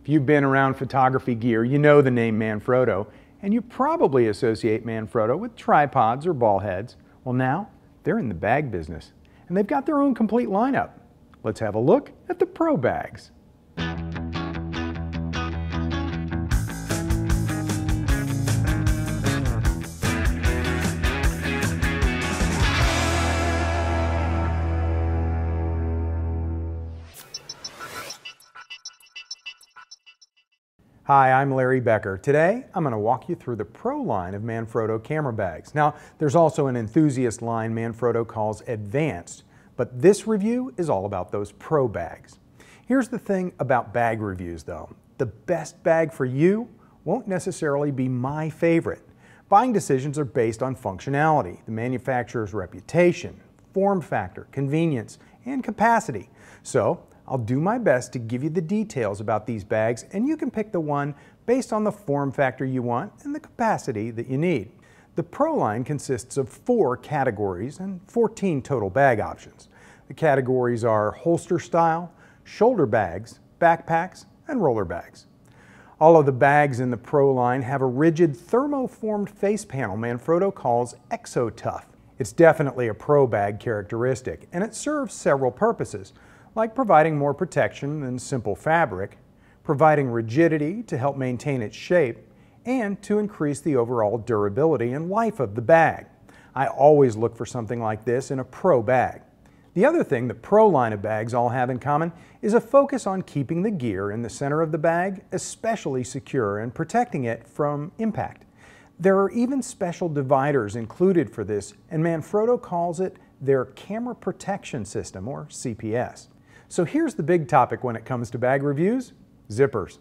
If you've been around photography gear, you know the name Manfrotto, and you probably associate Manfrotto with tripods or ball heads. Well, now they're in the bag business, and they've got their own complete lineup. Let's have a look at the Pro Bags. Hi, I'm Larry Becker. Today, I'm going to walk you through the Pro line of Manfrotto camera bags. Now, there's also an enthusiast line Manfrotto calls Advanced, but this review is all about those Pro bags. Here's the thing about bag reviews though. The best bag for you won't necessarily be my favorite. Buying decisions are based on functionality, the manufacturer's reputation, form factor, convenience, and capacity. So, I'll do my best to give you the details about these bags, and you can pick the one based on the form factor you want and the capacity that you need. The Pro line consists of 4 categories and 14 total bag options. The categories are holster style, shoulder bags, backpacks, and roller bags. All of the bags in the Pro line have a rigid thermoformed face panel Manfrotto calls ExoTough. It's definitely a Pro bag characteristic, and it serves several purposes, like providing more protection than simple fabric, providing rigidity to help maintain its shape, and to increase the overall durability and life of the bag. I always look for something like this in a Pro bag. The other thing the Pro line of bags all have in common is a focus on keeping the gear in the center of the bag especially secure and protecting it from impact. There are even special dividers included for this, and Manfrotto calls it their Camera Protection System, or CPS. So here's the big topic when it comes to bag reviews: zippers.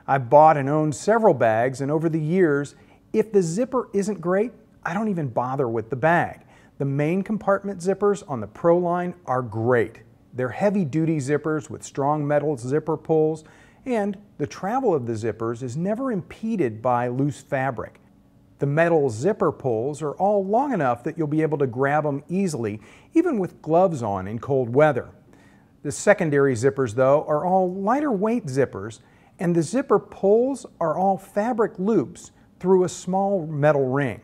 I've bought and owned several bags, and over the years, if the zipper isn't great, I don't even bother with the bag. The main compartment zippers on the Pro line are great. They're heavy-duty zippers with strong metal zipper pulls, and the travel of the zippers is never impeded by loose fabric. The metal zipper pulls are all long enough that you'll be able to grab them easily, even with gloves on in cold weather. The secondary zippers, though, are all lighter weight zippers, and the zipper pulls are all fabric loops through a small metal ring,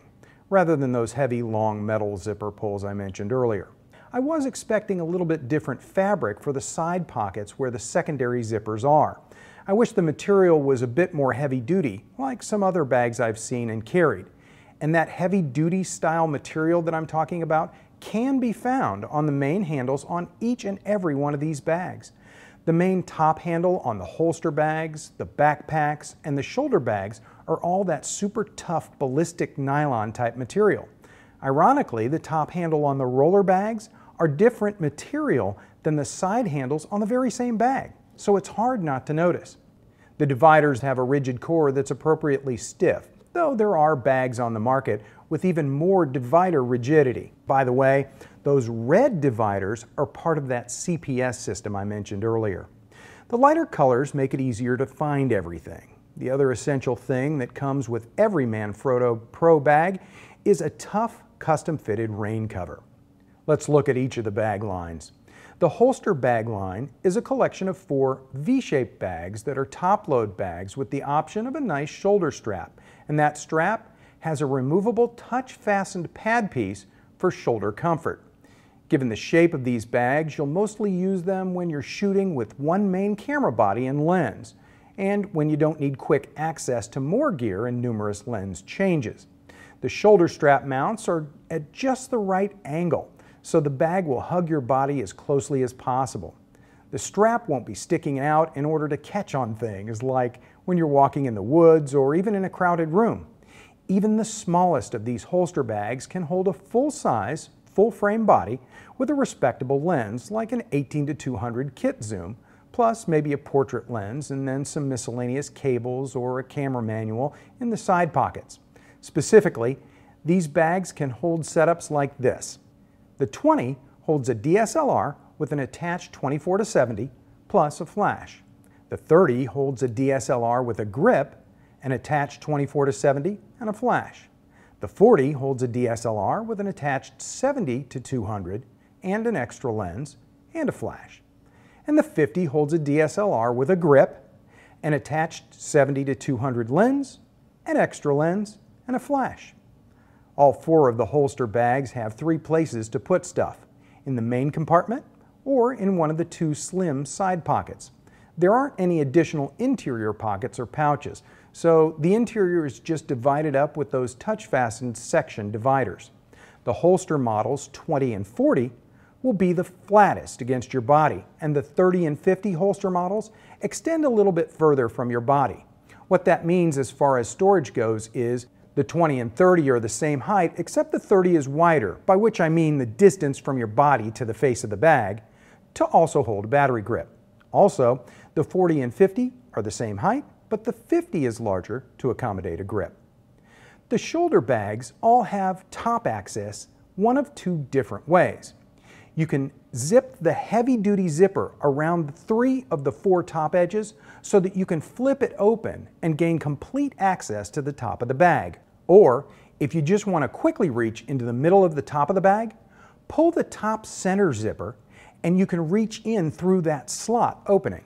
rather than those heavy, long metal zipper pulls I mentioned earlier. I was expecting a little bit different fabric for the side pockets where the secondary zippers are. I wish the material was a bit more heavy-duty, like some other bags I've seen and carried. And that heavy-duty style material that I'm talking about can be found on the main handles on each and every one of these bags. The main top handle on the holster bags, the backpacks, and the shoulder bags are all that super tough ballistic nylon type material. Ironically, the top handle on the roller bags are different material than the side handles on the very same bag, so it's hard not to notice. The dividers have a rigid core that's appropriately stiff, though there are bags on the market with even more divider rigidity. By the way, those red dividers are part of that CPS system I mentioned earlier. The lighter colors make it easier to find everything. The other essential thing that comes with every Manfrotto Pro bag is a tough, custom-fitted rain cover. Let's look at each of the bag lines. The holster bag line is a collection of 4 V-shaped bags that are top-load bags with the option of a nice shoulder strap, and that strap has a removable touch-fastened pad piece for shoulder comfort. Given the shape of these bags, you'll mostly use them when you're shooting with one main camera body and lens, and when you don't need quick access to more gear and numerous lens changes. The shoulder strap mounts are at just the right angle, so the bag will hug your body as closely as possible. The strap won't be sticking out in order to catch on things like when you're walking in the woods or even in a crowded room. Even the smallest of these holster bags can hold a full-size, full-frame body with a respectable lens like an 18-200 kit zoom, plus maybe a portrait lens and then some miscellaneous cables or a camera manual in the side pockets. Specifically, these bags can hold setups like this. The 20 holds a DSLR with an attached 24-70 plus a flash. The 30 holds a DSLR with a grip, an attached 24-70 and a flash. The 40 holds a DSLR with an attached 70-200 and an extra lens and a flash. And the 50 holds a DSLR with a grip, an attached 70 to 200 lens, an extra lens, and a flash. All 4 of the holster bags have 3 places to put stuff: in the main compartment or in one of the 2 slim side pockets. There aren't any additional interior pockets or pouches, so the interior is just divided up with those touch-fastened section dividers. The holster models 20 and 40 will be the flattest against your body, and the 30 and 50 holster models extend a little bit further from your body. What that means as far as storage goes is the 20 and 30 are the same height, except the 30 is wider, by which I mean the distance from your body to the face of the bag, to also hold a battery grip. Also, the 40 and 50 are the same height, but the 50 is larger to accommodate a grip. The shoulder bags all have top access one of 2 different ways. You can zip the heavy-duty zipper around 3 of the 4 top edges so that you can flip it open and gain complete access to the top of the bag. Or, if you just want to quickly reach into the middle of the top of the bag, pull the top center zipper and you can reach in through that slot opening.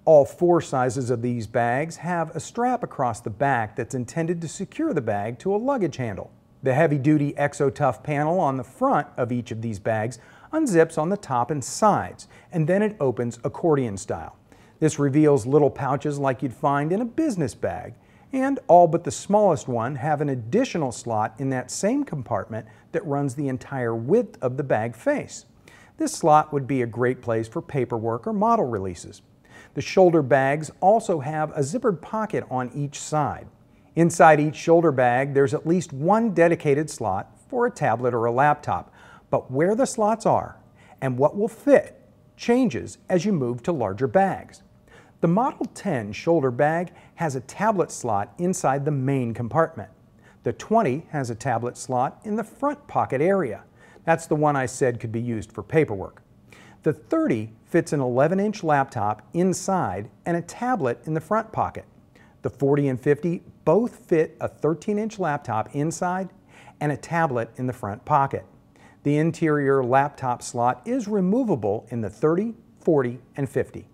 All 4 sizes of these bags have a strap across the back that's intended to secure the bag to a luggage handle. The heavy-duty ExoTough panel on the front of each of these bags unzips on the top and sides, and then it opens accordion style. This reveals little pouches like you'd find in a business bag, and all but the smallest one have an additional slot in that same compartment that runs the entire width of the bag face. This slot would be a great place for paperwork or model releases. The shoulder bags also have a zippered pocket on each side. Inside each shoulder bag, there's at least 1 dedicated slot for a tablet or a laptop, but where the slots are and what will fit changes as you move to larger bags. The Model 10 shoulder bag has a tablet slot inside the main compartment. The 20 has a tablet slot in the front pocket area. That's the one I said could be used for paperwork. The 30 fits an 11-inch laptop inside and a tablet in the front pocket. The 40 and 50 both fit a 13-inch laptop inside and a tablet in the front pocket. The interior laptop slot is removable in the 30, 40, and 50.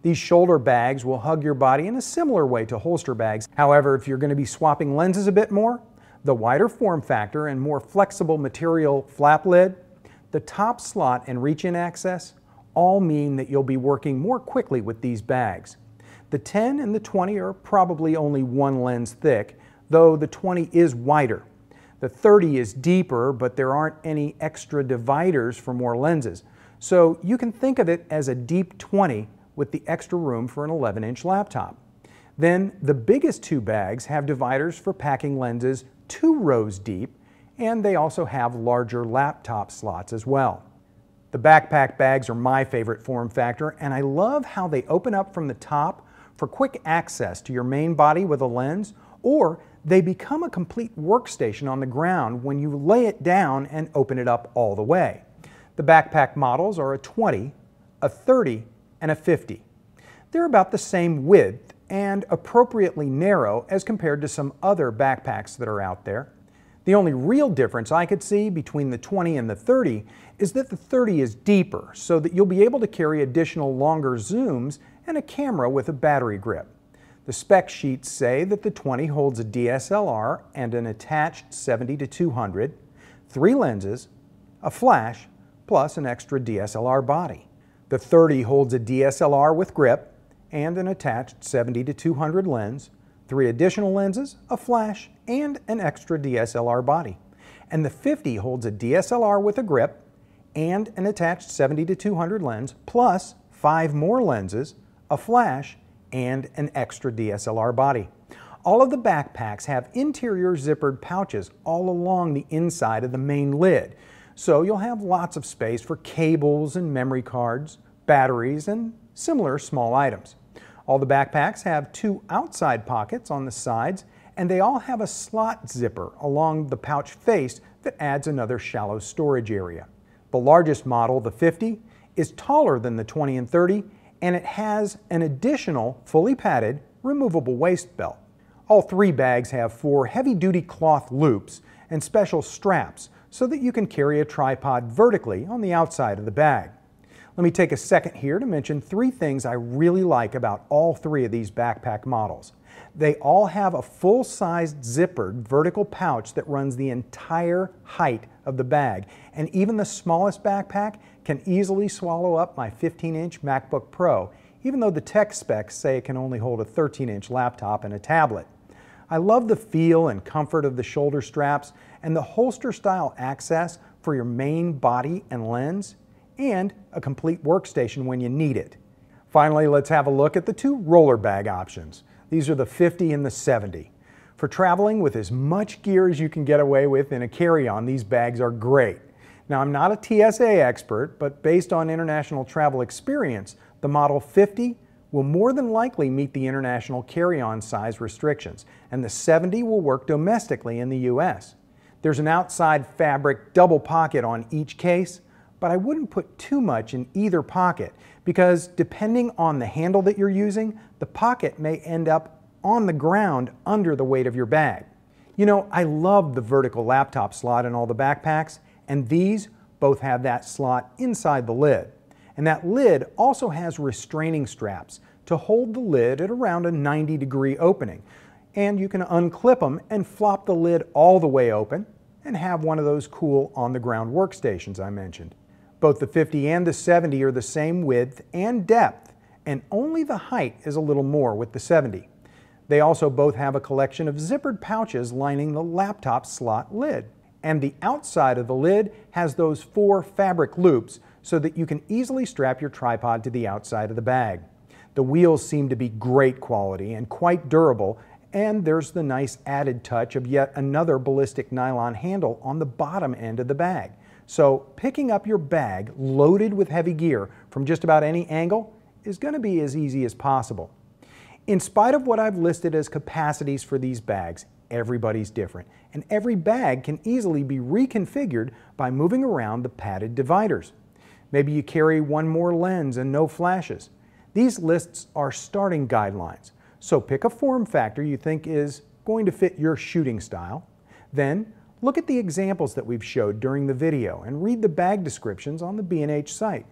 These shoulder bags will hug your body in a similar way to holster bags. However, if you're going to be swapping lenses a bit more, the wider form factor and more flexible material flap lid, the top slot and reach-in access all mean that you'll be working more quickly with these bags. The 10 and the 20 are probably only 1 lens thick, though the 20 is wider. The 30 is deeper, but there aren't any extra dividers for more lenses. So you can think of it as a deep 20 with the extra room for an 11-inch laptop. Then the biggest 2 bags have dividers for packing lenses 2 rows deep, and they also have larger laptop slots as well. The backpack bags are my favorite form factor, and I love how they open up from the top for quick access to your main body with a lens, or they become a complete workstation on the ground when you lay it down and open it up all the way. The backpack models are a 20, a 30, and a 50. They're about the same width and appropriately narrow as compared to some other backpacks that are out there. The only real difference I could see between the 20 and the 30 is that the 30 is deeper, so that you'll be able to carry additional longer zooms and a camera with a battery grip. The spec sheets say that the 20 holds a DSLR and an attached 70 to 200, 3 lenses, a flash, plus an extra DSLR body. The 30 holds a DSLR with grip and an attached 70 to 200 lens, 3 additional lenses, a flash, and an extra DSLR body. And the 50 holds a DSLR with a grip and an attached 70 to 200 lens, plus 5 more lenses, a flash, and an extra DSLR body. All of the backpacks have interior zippered pouches all along the inside of the main lid, so you'll have lots of space for cables and memory cards, batteries, and similar small items. All the backpacks have 2 outside pockets on the sides, and they all have a slot zipper along the pouch face that adds another shallow storage area. The largest model, the 50, is taller than the 20 and 30, and it has an additional fully padded removable waist belt. All 3 bags have 4 heavy-duty cloth loops and special straps so that you can carry a tripod vertically on the outside of the bag. Let me take a second here to mention 3 things I really like about all 3 of these backpack models. They all have a full-sized zippered vertical pouch that runs the entire height of the bag, and even the smallest backpack can easily swallow up my 15-inch MacBook Pro, even though the tech specs say it can only hold a 13-inch laptop and a tablet. I love the feel and comfort of the shoulder straps and the holster-style access for your main body and lens, and a complete workstation when you need it. Finally, let's have a look at the 2 roller bag options. These are the 50 and the 70. For traveling with as much gear as you can get away with in a carry-on, these bags are great. Now, I'm not a TSA expert, but based on international travel experience, the Model 50 will more than likely meet the international carry-on size restrictions, and the 70 will work domestically in the US. There's an outside fabric double pocket on each case, but I wouldn't put too much in either pocket because depending on the handle that you're using, the pocket may end up on the ground under the weight of your bag. You know, I love the vertical laptop slot in all the backpacks, and these both have that slot inside the lid. And that lid also has restraining straps to hold the lid at around a 90-degree opening. And you can unclip them and flop the lid all the way open and have one of those cool on-the-ground workstations I mentioned. Both the 50 and the 70 are the same width and depth, and only the height is a little more with the 70. They also both have a collection of zippered pouches lining the laptop slot lid. And the outside of the lid has those 4 fabric loops so that you can easily strap your tripod to the outside of the bag. The wheels seem to be great quality and quite durable, and there's the nice added touch of yet another ballistic nylon handle on the bottom end of the bag. So picking up your bag loaded with heavy gear from just about any angle is going to be as easy as possible. In spite of what I've listed as capacities for these bags, everybody's different, and every bag can easily be reconfigured by moving around the padded dividers. Maybe you carry one more lens and no flashes. These lists are starting guidelines, so pick a form factor you think is going to fit your shooting style. Then look at the examples that we've showed during the video and read the bag descriptions on the B&H site.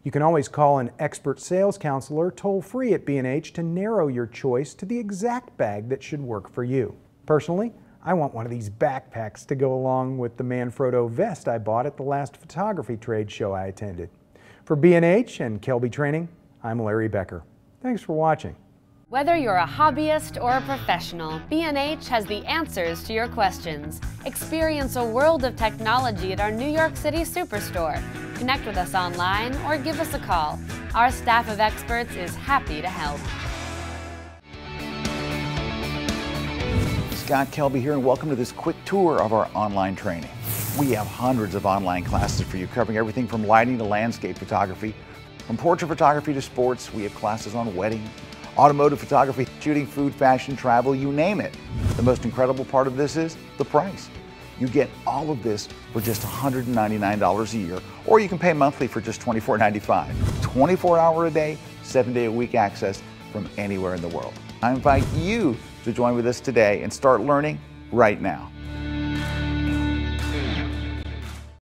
You can always call an expert sales counselor toll-free at B&H to narrow your choice to the exact bag that should work for you. Personally, I want one of these backpacks to go along with the Manfrotto vest I bought at the last photography trade show I attended. For B&H and Kelby Training, I'm Larry Becker. Thanks for watching. Whether you're a hobbyist or a professional, B&H has the answers to your questions. Experience a world of technology at our New York City Superstore. Connect with us online or give us a call. Our staff of experts is happy to help. Scott Kelby here, and welcome to this quick tour of our online training. We have hundreds of online classes for you, covering everything from lighting to landscape photography. From portrait photography to sports, we have classes on wedding, automotive photography, shooting, food, fashion, travel, you name it. The most incredible part of this is the price. You get all of this for just $199 a year, or you can pay monthly for just $24.95. 24-hour a day, 7-day a week access from anywhere in the world. I invite you to join with us today and start learning right now.